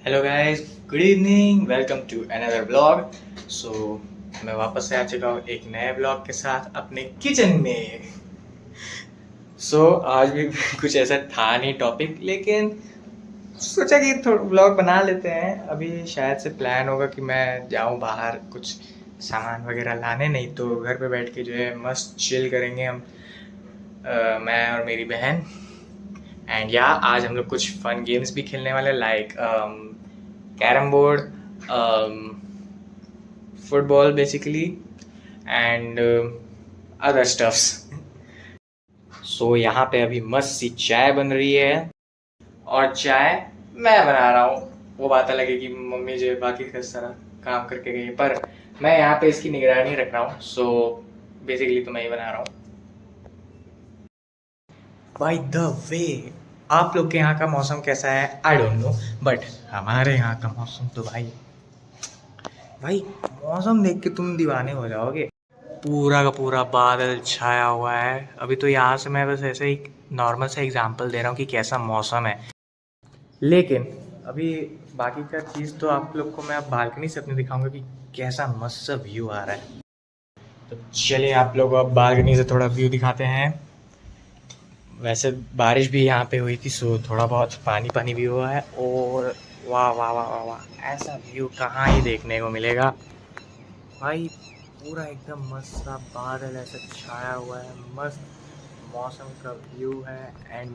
Hello guys, good evening, welcome to another blog. So मैं वापस से आ चुका हूँ एक नए ब्लॉग के साथ अपने किचन में। आज भी कुछ ऐसा था नहीं टॉपिक, लेकिन सोचा कि थोड़ा ब्लॉग बना लेते हैं। अभी शायद से प्लान होगा कि मैं जाऊँ बाहर कुछ सामान वगैरह लाने, नहीं तो घर पे बैठ के जो है मस्त चिल करेंगे हम, मैं और मेरी बहन। एंड या आज हम लोग कुछ फन गेम्स भी खेलने वाले, like carrom board, football basically, and other stuffs. यहाँ पे अभी मस्त सी चाय बन रही है, और चाय मैं बना रहा हूँ। वो बात अलग है कि मम्मी जो है बाकी का सारा काम करके गई है, पर मैं यहाँ पे इसकी निगरानी रख रहा हूँ। बेसिकली तो मैं ही बना रहा हूँ। बाय द वे, आप लोग के यहाँ का मौसम कैसा है आई डोंट नो, बट हमारे यहाँ का मौसम तो भाई भाई मौसम देख के तुम दीवाने हो जाओगे। पूरा का पूरा बादल छाया हुआ है। अभी तो यहाँ से मैं बस ऐसे ही नॉर्मल सा एग्जांपल दे रहा हूँ कि कैसा मौसम है, लेकिन अभी बाकी का चीज़ तो आप लोग को मैं अब बालकनी से अपने दिखाऊंगा कि कैसा मस्त सा व्यू आ रहा है। तो चलिए आप लोग अब बालकनी से थोड़ा व्यू दिखाते हैं। वैसे बारिश भी यहाँ पे हुई थी, सो थोड़ा बहुत पानी पानी भी हुआ है। और वाह वाह वाह वाह वाह, ऐसा व्यू कहाँ ही देखने को मिलेगा भाई। पूरा एकदम मस्त सा बादल ऐसा छाया हुआ है, मस्त मौसम का व्यू है। एंड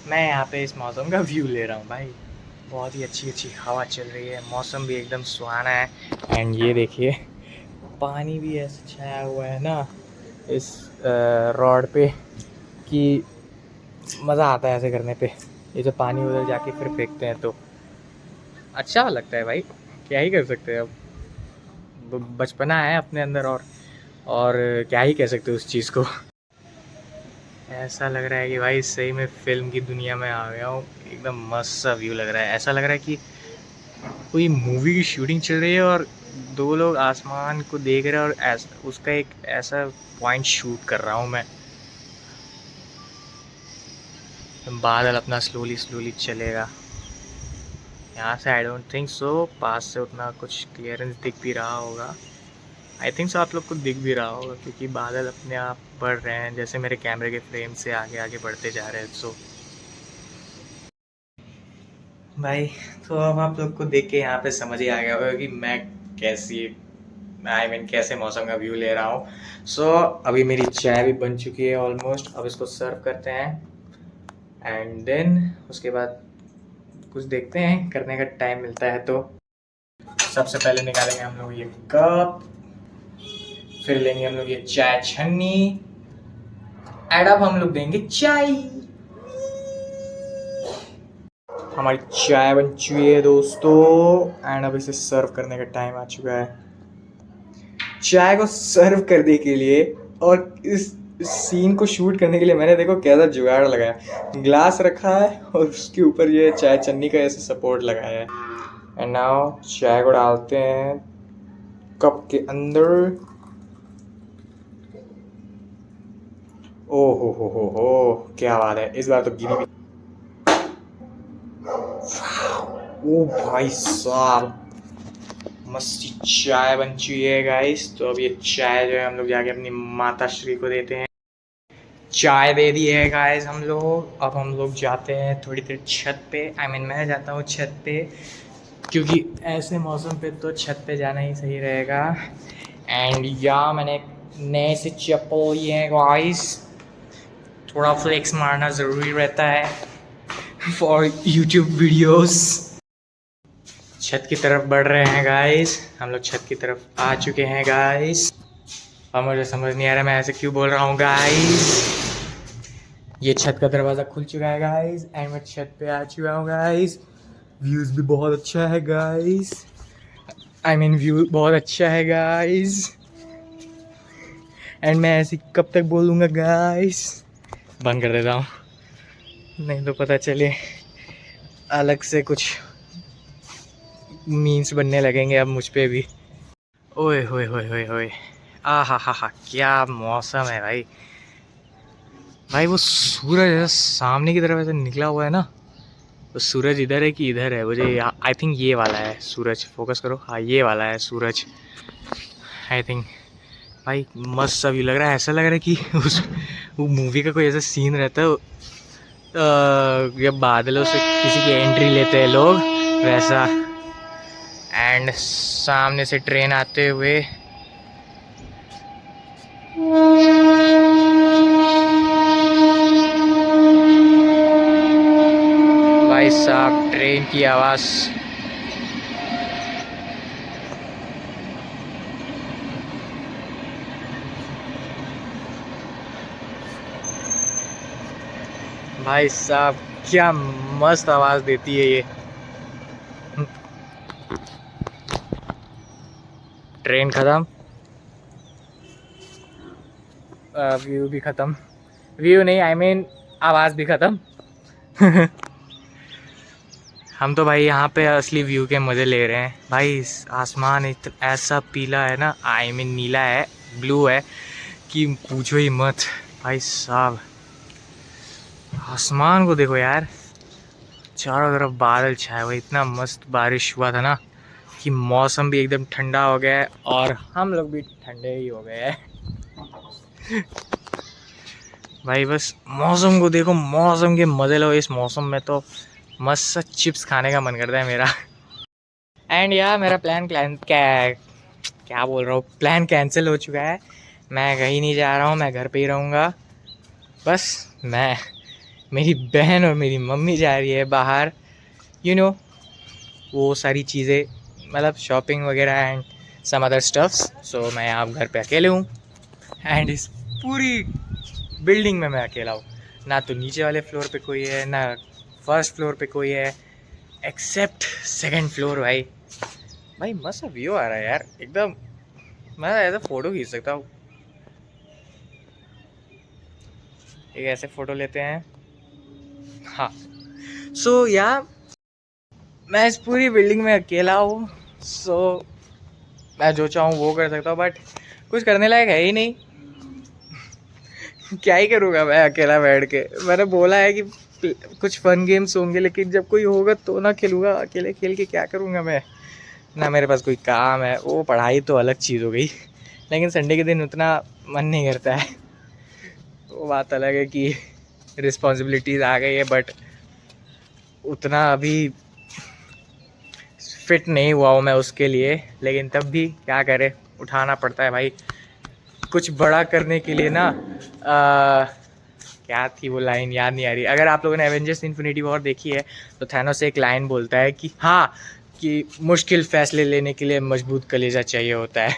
मैं यहाँ पे इस मौसम का व्यू ले रहा हूँ भाई। बहुत ही अच्छी अच्छी हवा चल रही है, मौसम भी एकदम सुहाना है। एंड ये देखिए, पानी भी ऐसा छाया हुआ है ना इस रॉड पे, कि मज़ा आता है ऐसे करने पे। ये जो पानी उधर जाके फिर फेंकते हैं तो अच्छा लगता है भाई, क्या ही कर सकते हैं अब। बचपना है अपने अंदर, और क्या ही कह सकते हैं उस चीज़ को। ऐसा लग रहा है कि भाई सही में फिल्म की दुनिया में आ गया हूँ। एकदम मस्त सा व्यू लग रहा है, ऐसा लग रहा है कि कोई मूवी की शूटिंग चल रही है और दो लोग आसमान को देख रहे हैं, और ऐसा उसका एक ऐसा पॉइंट शूट कर रहा हूँ मैं। बादल अपना स्लोली स्लोली चलेगा यहाँ से। आई डोंट थिंक सो पास से उतना कुछ क्लियरेंस दिख भी रहा होगा। आई थिंक सो आप लोग को दिख भी रहा होगा, क्योंकि बादल अपने आप बढ़ रहे हैं जैसे मेरे कैमरे के फ्रेम से आगे आगे बढ़ते जा रहे हैं। भाई, तो अब आप लोग को देख के यहाँ पे समझ ही आ गया होगा कि मैं कैसी कैसे मौसम का व्यू ले रहा हूँ। अभी मेरी चाय भी बन चुकी है ऑलमोस्ट। अब इसको सर्व करते हैं, एंड देन उसके बाद कुछ देखते हैं, करने का टाइम मिलता है तो। सबसे पहले निकालेंगे हम लोग ये कप, फिर लेंगे हम लोग ये चाय छन्नी, एंड अब हम लोग देंगे चाय। हमारी चाय बन चुकी है दोस्तों, एंड अब इसे सर्व करने का टाइम आ चुका है। चाय को सर्व करने के लिए और इस सीन को शूट करने के लिए मैंने देखो कैसा जुगाड़ लगाया। ग्लास रखा है और उसके ऊपर ये चाय चन्नी का ऐसे सपोर्ट लगाया है। एंड नाउ चाय को डालते हैं कप के अंदर। ओ हो, क्या बात है, इस बार तो गिरी भी। ओ भाई साहब, मस्ती चाय बन चुकी है गाइस। तो अब ये चाय जो है हम लोग जाके अपनी माता श्री को देते हैं। चाय दे दी है गाइस हम लोग। अब हम लोग जाते हैं थोड़ी देर छत पे। मैं जाता हूँ छत पे, क्योंकि ऐसे मौसम पे तो छत पे जाना ही सही रहेगा। एंड या मैंने नए से चप्पल लिए हैं गाइस, थोड़ा फ्लेक्स मारना ज़रूरी रहता है फॉर यूट्यूब वीडियोस। छत की तरफ बढ़ रहे हैं गाइस, हम लोग छत की तरफ आ चुके हैं गाइस। अब मुझे समझ नहीं आ रहा मैं ऐसे क्यों बोल रहा हूँ गाइस। ये छत का दरवाज़ा खुल चुका है गाइस, एंड मैं छत पे आ चुका हूँ गाइस। व्यूज़ भी बहुत अच्छा है गाइस, व्यू बहुत अच्छा है गाइस। एंड मैं ऐसे कब तक बोलूँगा गाइस। बंद कर देता हूँ, नहीं तो पता चले अलग से कुछ मीम्स बनने लगेंगे अब मुझ पे भी। ओए होए होए होए होए, आ हा, क्या मौसम है भाई। भाई वो सूरज ऐसा सामने की तरफ ऐसे निकला हुआ है ना, तो सूरज इधर है कि इधर है, मुझे आई थिंक ये वाला है सूरज, फोकस करो, हाँ ये वाला है सूरज आई थिंक। भाई मस्त सा व्यू लग रहा है, ऐसा लग रहा है कि उस वो मूवी का कोई ऐसा सीन रहता है जब बादलों से किसी की एंट्री लेते हैं लोग, वैसा। एंड सामने से ट्रेन आते हुए, भाई साहब ट्रेन की आवाज़। भाई साहब क्या मस्त आवाज़ देती है ये ट्रेन। ख़त्म, व्यू भी ख़त्म, व्यू नहीं आई मीन आवाज़ भी ख़त्म। हम तो भाई यहाँ पे असली व्यू के मज़े ले रहे हैं भाई। आसमान ऐसा पीला है ना, आई मीन नीला है, ब्लू है कि पूछो ही मत। भाई साहब आसमान को देखो यार, चारों तरफ बादल छाए हुए, इतना मस्त बारिश हुआ था ना कि मौसम भी एकदम ठंडा हो गया है और हम लोग भी ठंडे ही हो गए हैं। भाई बस मौसम को देखो, मौसम के मज़े लो। इस मौसम में तो मस्त सा चिप्स खाने का मन करता है मेरा। एंड यार मेरा प्लान क्या बोल रहा हूँ, प्लान कैंसिल हो चुका है। मैं कहीं नहीं जा रहा हूँ, मैं घर पे ही रहूँगा। बस मैं, मेरी बहन और मेरी मम्मी जा रही है बाहर, यू नो वो सारी चीज़ें, मतलब शॉपिंग वगैरह एंड सम अदर स्टफ्स। सो मैं यहाँ घर पे अकेले हूँ एंड इस पूरी बिल्डिंग में मैं अकेला हूँ। ना तो नीचे वाले फ्लोर पे कोई है, ना फर्स्ट फ्लोर पे कोई है, एक्सेप्ट सेकंड फ्लोर। भाई मस्त व्यू आ रहा है यार एकदम। मैं ऐसा फ़ोटो खींच सकता हूँ, एक ऐसे फ़ोटो लेते हैं। हाँ सो यार मैं इस पूरी बिल्डिंग में अकेला हूँ। सो मैं जो चाहूँ वो कर सकता हूँ, बट कुछ करने लायक है ही नहीं। क्या ही करूँगा मैं अकेला बैठ के। मैंने बोला है कि कुछ फन गेम्स होंगे, लेकिन जब कोई होगा तो ना खेलूँगा। अकेले खेल के क्या करूँगा मैं, ना मेरे पास कोई काम है। वो पढ़ाई तो अलग चीज़ हो गई, लेकिन संडे के दिन उतना मन नहीं करता है। वो बात अलग है कि रिस्पॉन्सिबिलिटीज़ आ गई है, बट उतना अभी फिट नहीं हुआ हूँ मैं उसके लिए। लेकिन तब भी क्या करें, उठाना पड़ता है भाई। कुछ बड़ा करने के लिए ना क्या थी वो लाइन, याद नहीं आ रही। अगर आप लोगों ने एवेंजर्स इन्फिनिटी वॉर देखी है तो थैनोस एक लाइन बोलता है कि हाँ, कि मुश्किल फ़ैसले लेने के लिए मजबूत कलेजा चाहिए होता है।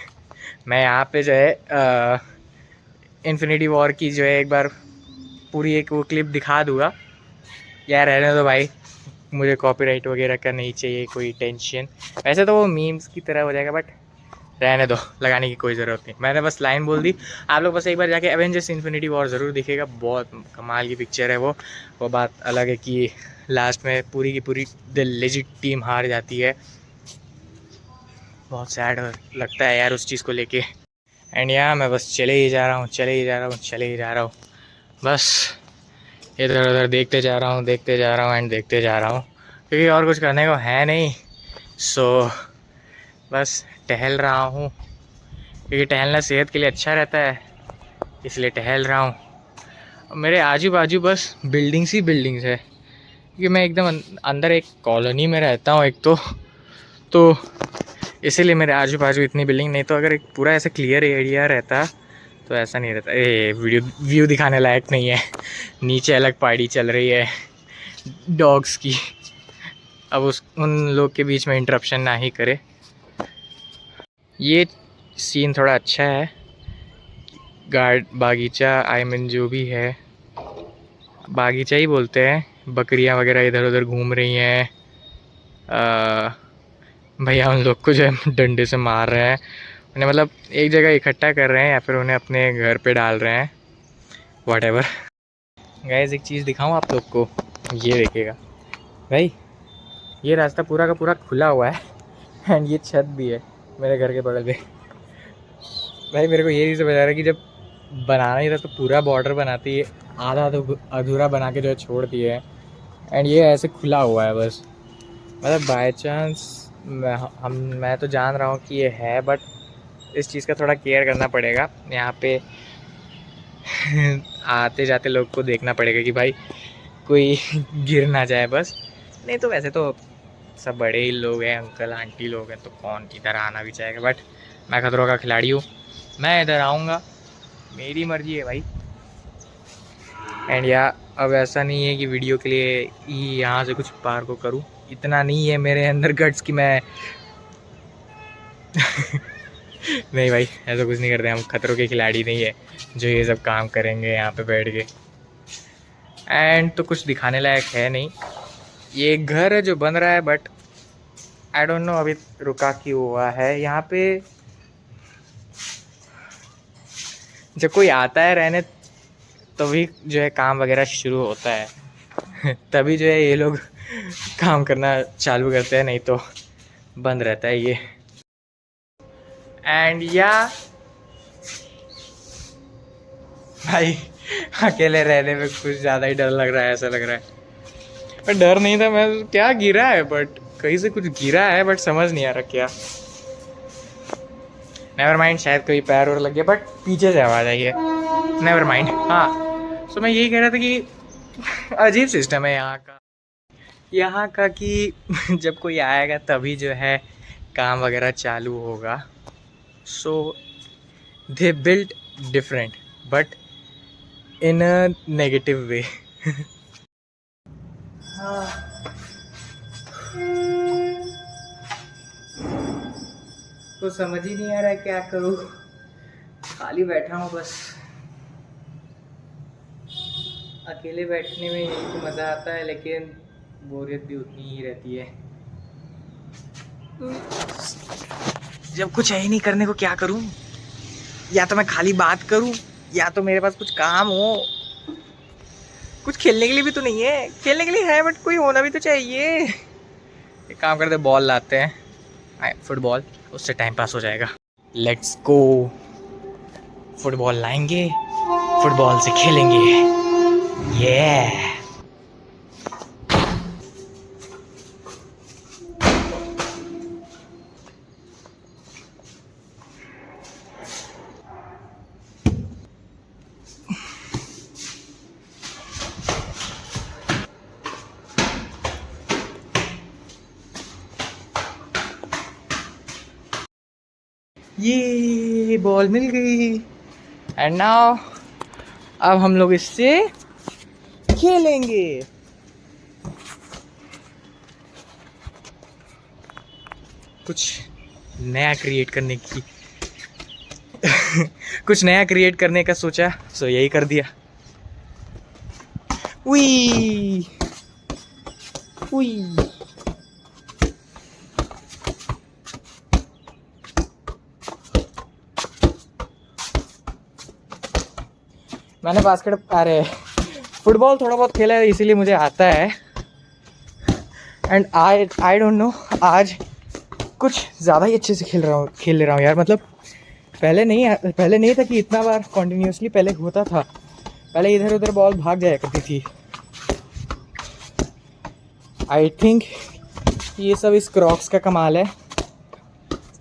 मैं यहाँ पे जो है इन्फिनिटी वॉर की जो है एक बार पूरी एक वो क्लिप दिखा दूँगा। यार रहने दो भाई, मुझे कॉपीराइट वगैरह का नहीं चाहिए कोई टेंशन। वैसे तो वो मीम्स की तरह हो जाएगा, बट रहने दो, लगाने की कोई ज़रूरत नहीं। मैंने बस लाइन बोल दी। आप लोग बस एक बार जाके एवेंजर्स इन्फिनिटी वॉर ज़रूर दिखेगा, बहुत कमाल की पिक्चर है वो बात अलग है कि लास्ट में पूरी की पूरी द लेजिट टीम हार जाती है। बहुत सैड लगता है यार उस चीज़ को लेके। एंड यहाँ मैं बस चले ही जा रहा हूँ। बस इधर उधर देखते जा रहा हूँ एंड देखते जा रहा हूँ, क्योंकि और कुछ करने को है नहीं। सो बस टहल रहा हूँ, क्योंकि टहलना सेहत के लिए अच्छा रहता है, इसलिए टहल रहा हूँ। मेरे आजू बाजू बस बिल्डिंग्स ही बिल्डिंग्स है, क्योंकि मैं एकदम अंदर एक कॉलोनी में रहता हूँ एक तो इसीलिए मेरे आजू बाजू इतनी बिल्डिंग। नहीं तो अगर एक पूरा ऐसा क्लियर एरिया रहता तो ऐसा नहीं रहता। व्यू दिखाने लायक नहीं है। नीचे अलग पार्टी चल रही है डॉग्स की, अब उन लोग के बीच में इंटरप्शन ना ही करे। ये सीन थोड़ा अच्छा है, बागीचा आई मीन जो भी है, बागीचा ही बोलते हैं। बकरियां वगैरह इधर उधर घूम रही हैं। भैया उन लोग को जो है डंडे से मार रहे हैं, उन्हें मतलब एक जगह इकट्ठा कर रहे हैं या फिर उन्हें अपने घर पे डाल रहे हैं, व्हाटएवर। गाइस एक चीज़ दिखाऊं आप लोग को, ये देखिएगा भाई, ये रास्ता पूरा का पूरा खुला हुआ है एंड ये छत भी है मेरे घर के बगल में। भाई मेरे को ये नहीं समझ आ रहा है कि जब बनाना ही था तो पूरा बॉर्डर बनाती है, आधा तो अधूरा बना के जो है छोड़ दिए है। एंड ये ऐसे खुला हुआ है बस, मतलब बाय चांस मैं तो जान रहा हूँ कि ये है, बट इस चीज़ का थोड़ा केयर करना पड़ेगा। यहाँ पे आते जाते लोग को देखना पड़ेगा कि भाई कोई गिर ना जाए बस। नहीं तो वैसे तो सब बड़े ही लोग हैं, अंकल आंटी लोग हैं, तो कौन इधर आना भी चाहेगा। बट मैं खतरों का खिलाड़ी हूँ, मैं इधर आऊँगा, मेरी मर्जी है भाई। एंड या अब ऐसा नहीं है कि वीडियो के लिए ही यहाँ से कुछ पार को करूँ, इतना नहीं है मेरे अंदर गट्स कि मैं नहीं भाई, ऐसा कुछ नहीं करते हम, खतरों के खिलाड़ी नहीं है जो ये सब काम करेंगे यहाँ पे बैठ के। एंड तो कुछ दिखाने लायक है नहीं, ये एक घर है जो बन रहा है, बट आई डोंट नो अभी रुका क्यों हुआ है यहाँ पे। जब कोई आता है रहने तभी जो है काम वगैरह शुरू होता है तभी जो है ये लोग काम करना चालू करते हैं, नहीं तो बंद रहता है ये। एंड या भाई अकेले रहने में कुछ ज़्यादा ही डर लग रहा है, ऐसा लग रहा है। पर डर नहीं था, मैं क्या गिरा है, बट कहीं से कुछ गिरा है, बट समझ नहीं आ रहा क्या। नेवर माइंड, शायद कोई पैर और लग गया, बट पीछे से आवाज़ आई है, नेवर माइंड। हाँ, तो मैं यही कह रहा था कि अजीब सिस्टम है यहाँ का कि जब कोई आएगा तभी जो है काम वगैरह चालू होगा। So they built different but in a negative way. हाँ, तो समझ ही नहीं आ रहा है क्या करूँ, खाली बैठा हूँ बस। अकेले बैठने में यही तो मज़ा आता है, लेकिन बोरियत भी उतनी ही रहती है। जब कुछ है ही नहीं करने को, क्या करूँ? या तो मैं खाली बात करूँ, या तो मेरे पास कुछ काम हो। कुछ खेलने के लिए भी तो नहीं है, खेलने के लिए है बट कोई होना भी तो चाहिए। एक काम करते, बॉल लाते हैं, फुटबॉल, उससे टाइम पास हो जाएगा। लेट्स गो, फुटबॉल लाएंगे, फुटबॉल से खेलेंगे। ये बॉल मिल गई। एंड नाउ अब हम लोग इससे खेलेंगे। कुछ नया क्रिएट करने की कुछ नया क्रिएट करने का सोचा, सो यही कर दिया। उई उई, मैंने बास्केट, अरे फुटबॉल थोड़ा बहुत खेला है, इसीलिए मुझे आता है। एंड आई डोंट नो, आज कुछ ज़्यादा ही अच्छे से खेल ले रहा हूँ यार। मतलब पहले नहीं था कि इतना बार कॉन्टिन्यूसली पहले होता था। पहले इधर उधर बॉल भाग जाया करती थी। आई थिंक ये सब इस क्रॉक्स का कमाल है।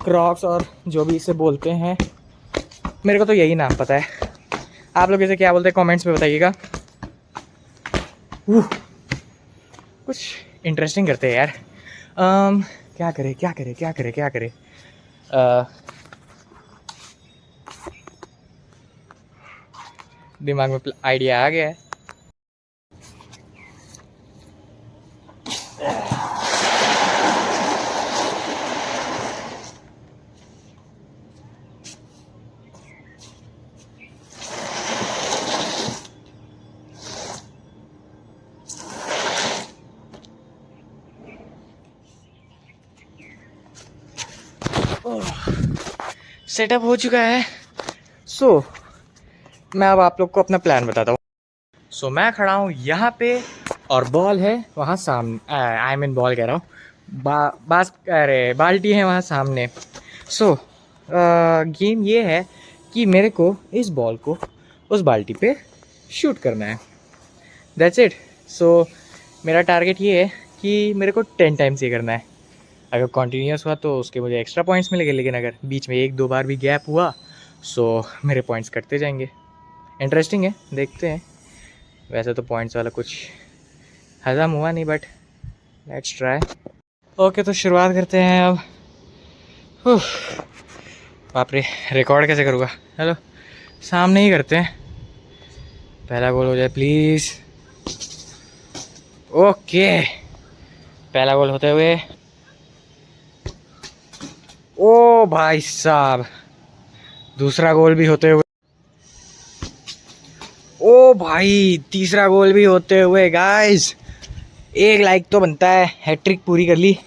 क्रॉक्स और जो भी इसे बोलते हैं, मेरे को तो यही नाम पता है। आप लोग इसे क्या बोलते हैं कमेंट्स में बताइएगा। कुछ इंटरेस्टिंग करते हैं यार। क्या करें। दिमाग में आइडिया आ गया है। सेटअप हो चुका है। सो मैं अब आप लोग को अपना प्लान बताता हूँ। सो मैं खड़ा हूँ यहाँ पे और बॉल है वहाँ सामने, आई मीन बॉल कह रहा हूँ, अरे बाल्टी है वहाँ सामने। सो गेम ये है कि मेरे को इस बॉल को उस बाल्टी पे शूट करना है, दैट्स इट। सो मेरा टारगेट ये है कि मेरे को 10 टाइम्स ये करना है। अगर कंटिन्यूस हुआ तो उसके मुझे एक्स्ट्रा पॉइंट्स मिलेंगे, लेकिन अगर बीच में 1-2 बार भी गैप हुआ सो मेरे पॉइंट्स कटते जाएंगे। इंटरेस्टिंग है, देखते हैं। वैसे तो पॉइंट्स वाला कुछ हज़म हुआ नहीं, बट लेट्स ट्राई। ओके, तो शुरुआत करते हैं अब। बाप रे, रिकॉर्ड कैसे करूँगा? चलो सामने ही करते हैं, पहला गोल हो जाए प्लीज़। ओके, पहला गोल होते हुए। ओ भाई साहब, दूसरा गोल भी होते हुए। ओ भाई, तीसरा गोल भी होते हुए। गाइस, एक लाइक तो बनता है। हैट्रिक पूरी कर ली।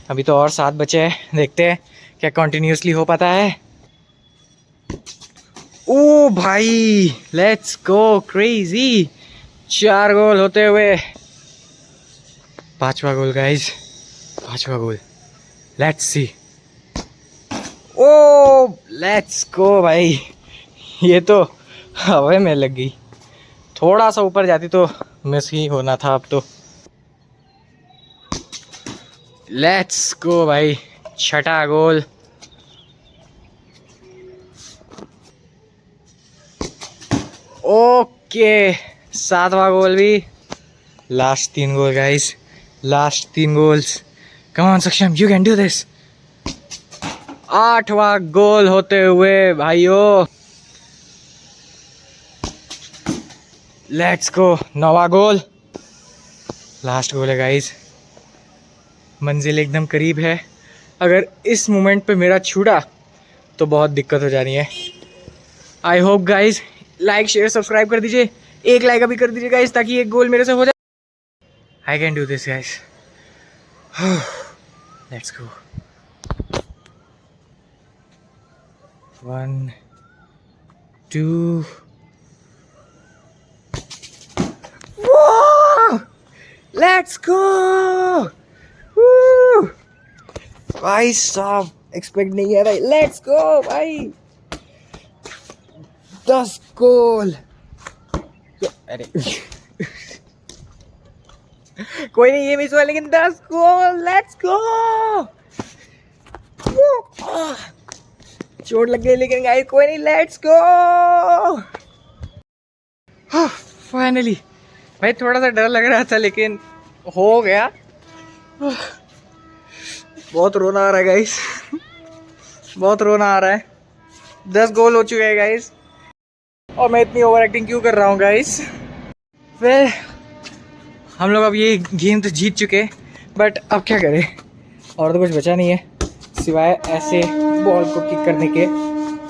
अभी तो और 7 बचे हैं, देखते हैं क्या कंटिन्यूसली हो पाता है। ओ भाई, लेट्स गो क्रेजी। 4 गोल होते हुए। 5वां गोल गाइस, 5वां गोल। Let's see. O let's go भाई, ये तो हवा में लग गई। थोड़ा सा ऊपर जाती तो मिस ही होना था अब तो। लेट्स गो भाई, 6ठा गोल। ओके, 7वां गोल भी। Last 3 goal guys, last 3 goals. Come on सक्षम, यू कैन डू दिस। 8वां गोल होते हुए भाइयों। Let's go, 9वां goal. लास्ट गोल है गाइस, मंजिल एकदम करीब है। अगर इस मोमेंट पे मेरा छूटा तो बहुत दिक्कत हो जानी है। I hope guys, like share subscribe कर दीजिए। एक लाइक अभी कर दीजिए गाइस, ताकि एक गोल मेरे से हो जाए। I can do this guys. Let's go. 1 2। Let's go. भाई साहब, एक्सपेक्ट नहीं किया था। लेट्स गो भाई, 10 गोल। अरे कोई नहीं, ये मिस हुआ, लेकिन 10 गोल। Let's go. चोट लग गई लेकिन गाइस कोई नहीं। Let's go. फाइनली भाई, थोड़ा सा डर लग रहा था लेकिन हो गया। बहुत रोना आ रहा है गाइस, बहुत रोना आ रहा है। 10 गोल हो चुके हैं गाइस, और मैं इतनी ओवर एक्टिंग क्यों कर रहा हूँ गाइस? फिर हम लोग अब ये गेम तो जीत चुके, बट अब क्या करें, और तो कुछ बचा नहीं है सिवाय ऐसे बॉल को किक करने के।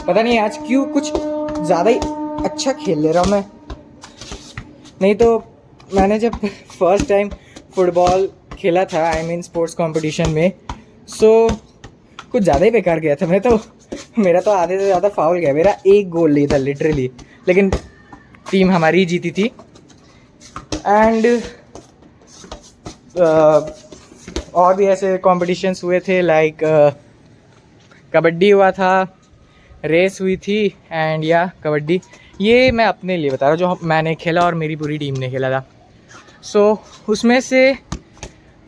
पता नहीं आज क्यों कुछ ज़्यादा ही अच्छा खेल ले रहा हूँ मैं। नहीं तो मैंने जब फर्स्ट टाइम फुटबॉल खेला था, आई मीन स्पोर्ट्स कंपटीशन में, सो कुछ ज़्यादा ही बेकार गया था मैं तो। मेरा तो आधे से ज़्यादा फाउल गया। मेरा 1 गोल नहीं था लिटरली, लेकिन टीम हमारी जीती थी। एंड और भी ऐसे कॉम्पिटिशन्स हुए थे, लाइक कबड्डी हुआ था, रेस हुई थी, एंड या कबड्डी। ये मैं अपने लिए बता रहा हूँ जो मैंने खेला और मेरी पूरी टीम ने खेला था। सो उसमें से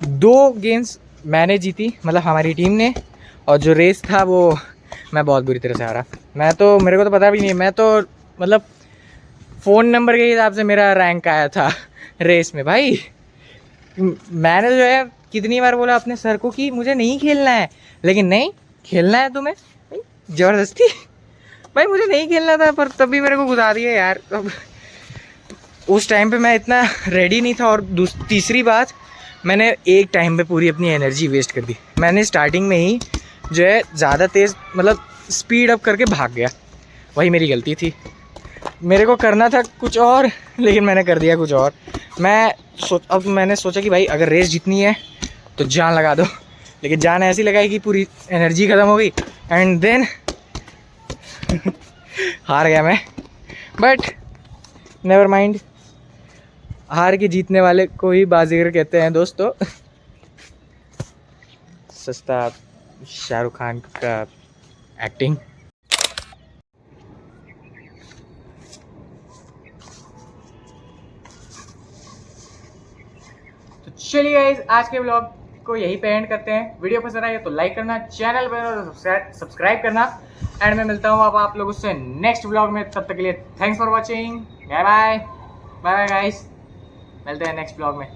2 गेम्स मैंने जीती, मतलब हमारी टीम ने, और जो रेस था वो मैं बहुत बुरी तरह से हारा। मैं तो, मेरे को तो पता भी नहीं, मैं तो मतलब फ़ोन नंबर के हिसाब से मेरा रैंक आया था रेस में भाई। मैंने जो है कितनी बार बोला अपने सर को कि मुझे नहीं खेलना है, लेकिन नहीं, खेलना है तुम्हें भाई, ज़बरदस्ती। भाई मुझे नहीं खेलना था, पर तभी मेरे को गुजा दिया यार। अब उस टाइम पे मैं इतना रेडी नहीं था, और तीसरी बात, मैंने एक टाइम पे पूरी अपनी एनर्जी वेस्ट कर दी। मैंने स्टार्टिंग में ही जो है ज़्यादा तेज़, मतलब स्पीड अप करके भाग गया, वही मेरी गलती थी। मेरे को करना था कुछ और, लेकिन मैंने कर दिया कुछ और। अब मैंने सोचा कि भाई अगर रेस जीतनी है तो जान लगा दो, लेकिन जान ऐसी लगाई कि पूरी एनर्जी ख़त्म हो गई, एंड देन हार गया मैं। बट नेवर माइंड, हार के जीतने वाले को ही बाजीगर कहते हैं दोस्तों। सस्ता शाहरुख खान का एक्टिंग। तो चलिए गाइस, आज के ब्लॉग को यहीं पे एंड करते हैं। वीडियो पसंद आई तो लाइक करना, चैनल पर सब्सक्राइब करना एंड मैं मिलता हूँ अब आप लोगों से नेक्स्ट ब्लॉग में। तब तक के लिए thanks for watching. Bye bye bye bye guys, मिलते हैं नेक्स्ट ब्लॉग में।